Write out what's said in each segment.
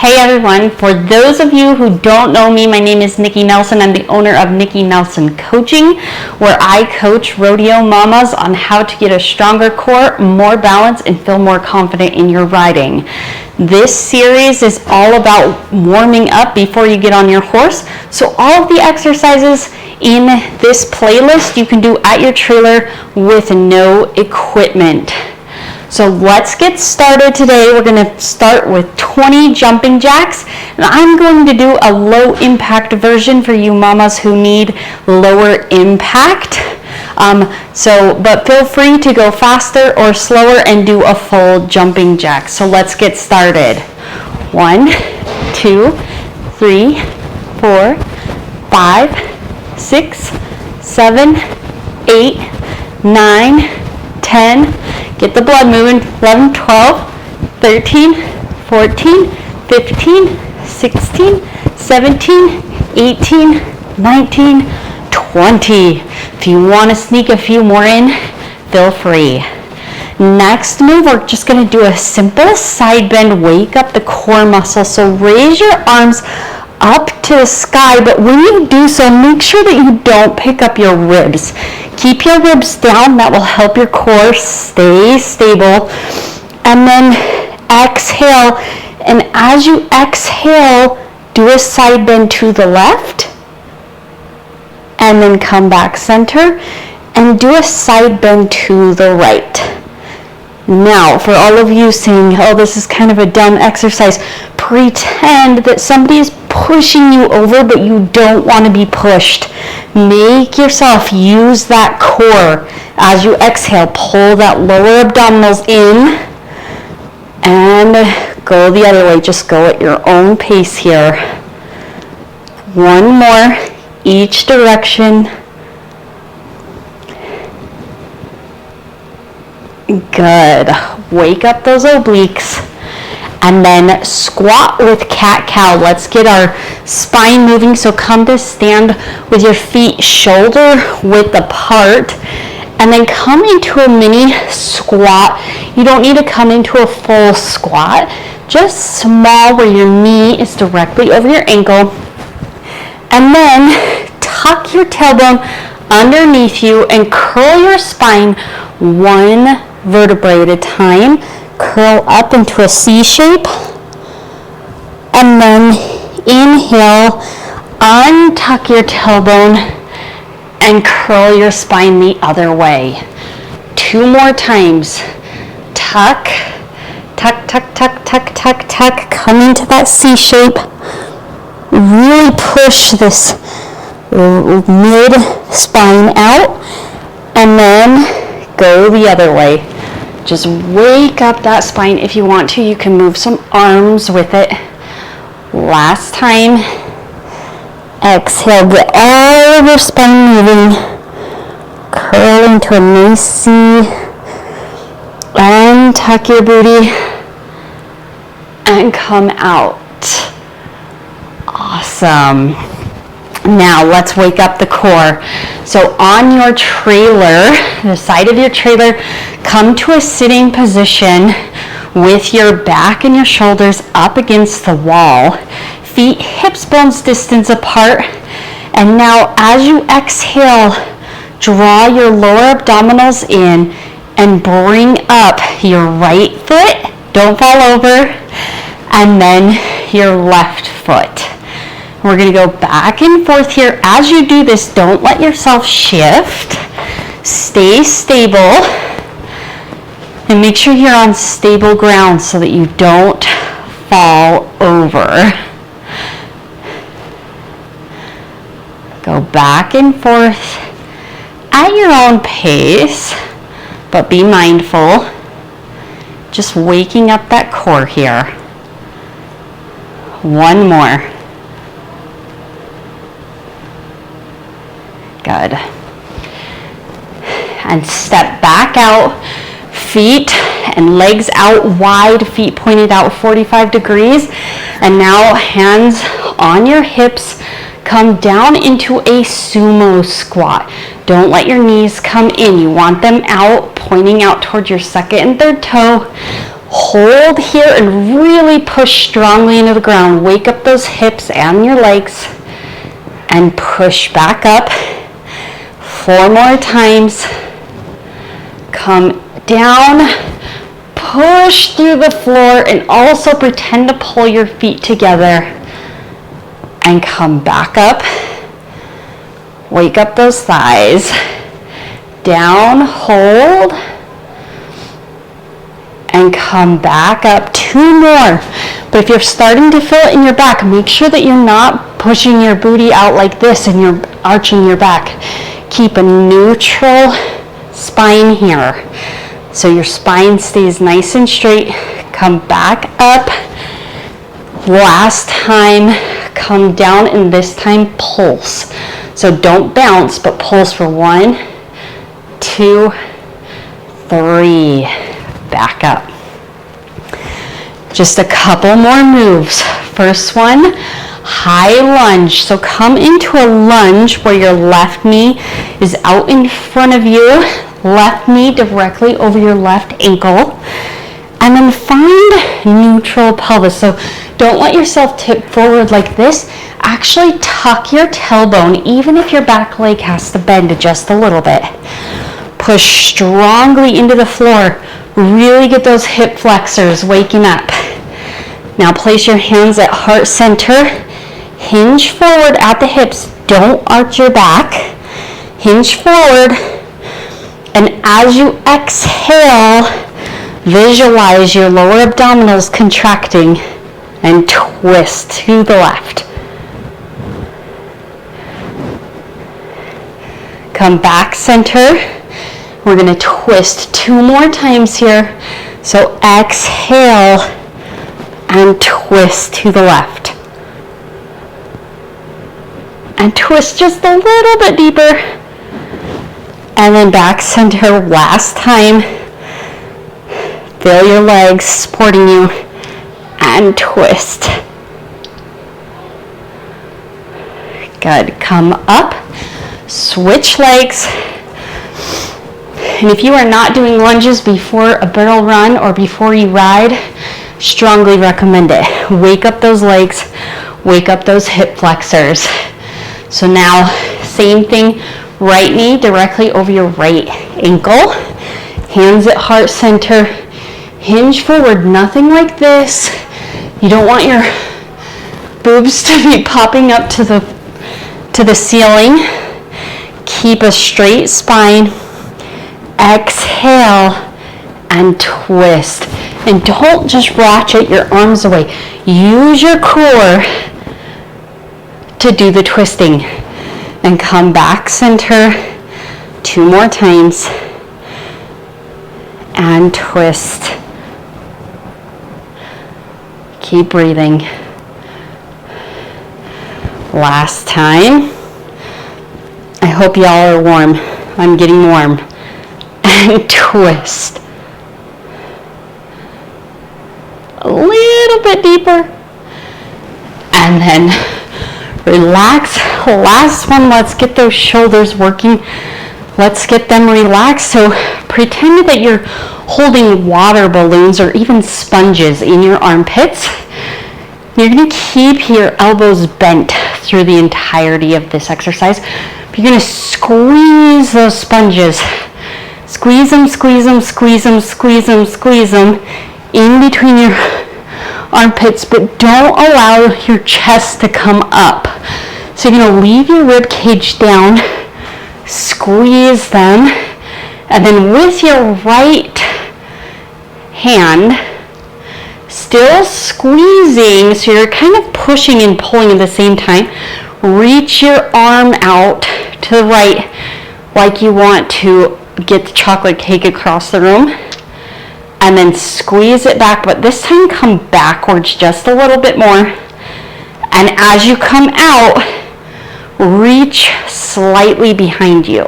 Hey everyone, for those of you who don't know me, my name is Nikki Nelson. I'm the owner of Nikki Nelson Coaching, where I coach rodeo mamas on how to get a stronger core, more balance, and feel more confident in your riding. This series is all about warming up before you get on your horse. So all of the exercises in this playlist you can do at your trailer with no equipment. So let's get started today. We're going to start with 20 jumping jacks, and I'm going to do a low impact version for you mamas who need lower impact. But feel free to go faster or slower and do a full jumping jack. So let's get started. 1, 2, 3, 4, 5, 6, 7, 8, 9, 10. Get the blood moving. 11, 12, 13, 14, 15, 16, 17, 18, 19, 20. If you want to sneak a few more in, feel free. Next move, we're just going to do a simple side bend, wake up the core muscle. So raise your arms up to the sky, but when you do so, make sure that you don't pick up your ribs. Keep your ribs down. That will help your core stay stable. And then exhale, and as you exhale, do a side bend to the left, and then come back center, and do a side bend to the right. Now, for all of you saying, oh, this is kind of a dumb exercise, pretend that somebody is pushing you over, but you don't want to be pushed. Make yourself use that core. As you exhale, pull that lower abdominals in and go the other way. Just go at your own pace here. One more, each direction. Good. Wake up those obliques. And then squat with cat-cow. Let's get our spine moving. So come to stand with your feet shoulder width apart. And then come into a mini squat. You don't need to come into a full squat. Just small where your knee is directly over your ankle. And then tuck your tailbone underneath you and curl your spine one vertebrae at a time. Curl up into a C shape, and then inhale, untuck your tailbone, and curl your spine the other way. 2 more times. Tuck, tuck, tuck, tuck, tuck, tuck, tuck. Come into that C shape. Really push this mid spine out, and then go the other way. Just wake up that spine. If you want to, you can move some arms with it. Last time. Exhale, get all of your spine moving. Curl into a nice C. Untuck your booty. And come out. Awesome. Now let's wake up the core. So on your trailer, the side of your trailer, come to a sitting position with your back and your shoulders up against the wall. Feet hips bones distance apart. And now as you exhale, draw your lower abdominals in and bring up your right foot. Don't fall over. And then your left foot. We're going to go back and forth here. As you do this, don't let yourself shift. Stay stable. And make sure you're on stable ground so that you don't fall over. Go back and forth at your own pace, but be mindful. Just waking up that core here. One more. Good. And step back out, feet and legs out wide, feet pointed out 45 degrees. And now hands on your hips, come down into a sumo squat. Don't let your knees come in. You want them out, pointing out towards your second and third toe. Hold here and really push strongly into the ground. Wake up those hips and your legs and push back up. 4 more times. Come down, push through the floor, and also pretend to pull your feet together and come back up. Wake up those thighs. Down, hold, and come back up. 2 more. But if you're starting to feel it in your back, make sure that you're not pushing your booty out like this and you're arching your back. Keep a neutral spine here. So your spine stays nice and straight. Come back up. Last time, come down, and this time pulse. So don't bounce, but pulse for 1, 2, 3. Back up. Just a couple more moves. First one, high lunge. So come into a lunge where your left knee is out in front of you, left knee directly over your left ankle, and then find neutral pelvis. So don't let yourself tip forward like this. Actually tuck your tailbone, even if your back leg has to bend just a little bit. Push strongly into the floor. Really get those hip flexors waking up. Now place your hands at heart center. Hinge forward at the hips. Don't arch your back. Hinge forward. And as you exhale, visualize your lower abdominals contracting and twist to the left. Come back center. We're going to twist 2 more times here. So exhale and twist to the left. And twist just a little bit deeper. And then back center last time. Feel your legs supporting you and twist. Good. Come up. Switch legs. And if you are not doing lunges before a barrel run or before you ride, strongly recommend it. Wake up those legs, wake up those hip flexors. So now, same thing, right knee directly over your right ankle, hands at heart center, hinge forward, nothing like this. You don't want your boobs to be popping up to the ceiling. Keep a straight spine. Exhale and twist. And don't just ratchet your arms away. Use your core to do the twisting. And come back center 2 more times. And twist. Keep breathing. Last time. I hope y'all are warm. I'm getting warm. And twist. A little bit deeper. And then relax. Last one, let's get those shoulders working. Let's get them relaxed. So pretend that you're holding water balloons or even sponges in your armpits. You're going to keep your elbows bent through the entirety of this exercise. You're going to squeeze those sponges. Squeeze them, squeeze them, squeeze them, squeeze them, squeeze them in between your armpits, but don't allow your chest to come up. So you're going to leave your rib cage down, squeeze them, and then with your right hand, still squeezing, so you're kind of pushing and pulling at the same time, reach your arm out to the right like you want to get the chocolate cake across the room, and then squeeze it back, but this time come backwards just a little bit more. And as you come out, reach slightly behind you.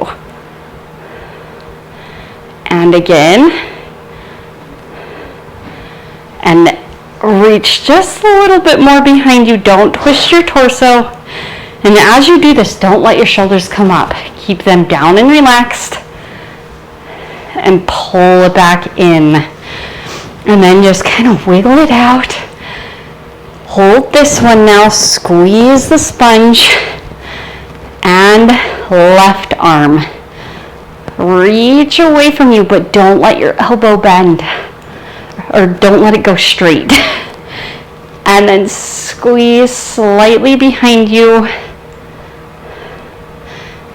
And again. And reach just a little bit more behind you. Don't twist your torso. And as you do this, don't let your shoulders come up. Keep them down and relaxed. And pull it back in. And then just kind of wiggle it out. Hold this one now, squeeze the sponge, and left arm. Reach away from you, but don't let your elbow bend, or don't let it go straight. And then squeeze slightly behind you,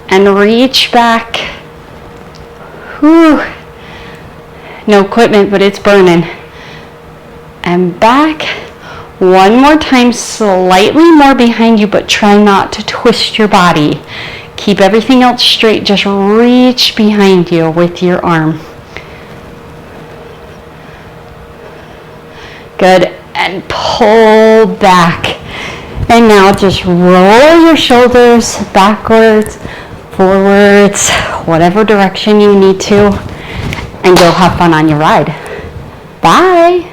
and reach back. Whew. No equipment, but it's burning. And back. One more time, slightly more behind you, but try not to twist your body. Keep everything else straight. Just reach behind you with your arm. Good. And pull back. And now just roll your shoulders backwards, forwards, whatever direction you need to, and go have fun on your ride. Bye.